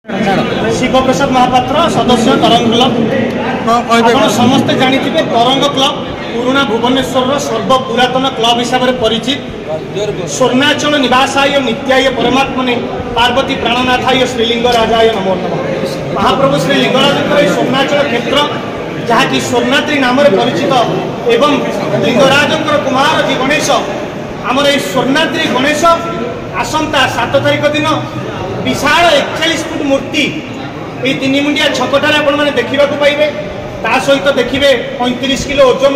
शिवप्रसाद महापात्र सदस्य तरंग क्लब समस्ते जानी तरंग क्लब पुराना भुवनेश्वर सर्व पुरातन क्लब हिसाब से परिचित स्वर्णाचल निवासाय नित्याय परमात्मने पार्वती प्राणनाथाय श्रीलिंग राजाय नमो नमः। महाप्रभु श्री लिंगराज स्वर्णाचल क्षेत्र जहाँकि स्वर्णाद्री नाम परिचित एवं लिंगराज कुमार जी गणेश आमर ये स्वर्णाद्री गणेश आसंता 7 तारिख दिन विशाल 41 फुट मूर्ति ये 3 मुंडिया छकटार आपने देखा पाइबे। ता सहित देखिए 35 किलो ओजन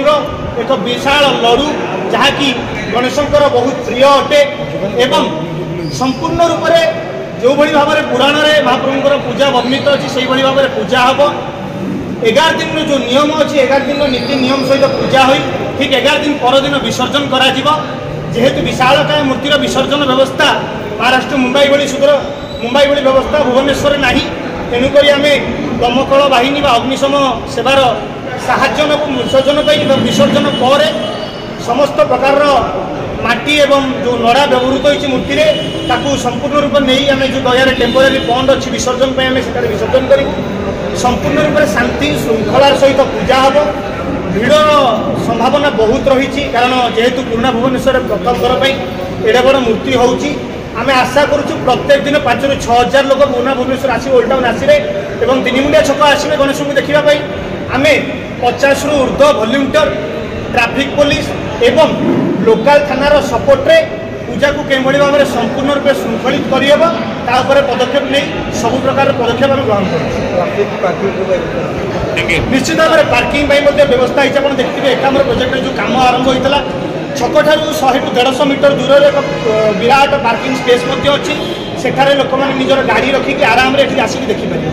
एक विशाल लड़ू जहाँकि गणेशंकर बहुत प्रिय अटे एवं संपूर्ण रूप से जो भाई भाव में पुराण में महाप्रभुंर पूजा वर्णित अच्छी से भाव में पूजा हम 11 दिन जो नियम अच्छी 11 दिन नीति नियम सहित पूजा हुई ठीक 11 दिन पर दिन विसर्जन करा जेहेतु विशालकाय मूर्तिर विसर्जन व्यवस्था महाराष्ट्र मुंबई भली सुदूर मुंबई भली व्यवस्था भुवनेश्वर ना तेणुक आम दमकल बाहिनी अग्निशम सेवार साहाय्य विसर्जन विसर्जन पर समस्त प्रकार माटी एवं जो नड़ा व्यवहृत होती मूर्ति ताकू संपूर्ण रूप नहीं आम जो दयार टेम्पोरारी बंद अच्छी विसर्जन से विसर्जन करूँ संपूर्ण रूप से शांति श्रृंखलार सहित पूजा हम भिड़ संभावना बहुत रही कारण जेहेतु पुराना भुवनेश्वर प्रथम थर पर एडे बड़ मूर्ति होची आम आशा करुँ प्रत्येक दिन 5 ରୁ 6 हजार लोक पुराना भुवनेश्वर आसवे ओल्ड टाउन आसवे और 3 मुंडिया छक आसवे गणेश को देखापी आम 50 ରୁ ऊर्ध्व वॉलंटियर ट्रैफिक पुलिस एवं लोकल थानार सपोर्टे पूजा को किभली भाव में संपूर्ण रूप श्रृंखलित करहब तापर पदक्षेप नहीं सब प्रकार पदक्षेप आम ग्रहण कर निश्चित भाव में पार्किंग व्यवस्था होती है। देखिए एकामर प्रोजेक्ट जो कम आरंभ होता छक ठारू 100 ରୁ 150 मीटर दूर एक विराट पार्किंग स्पेस अच्छी सेठारे लोक मैंने निजर गाड़ी रखिक आराम आसिक देखिपारे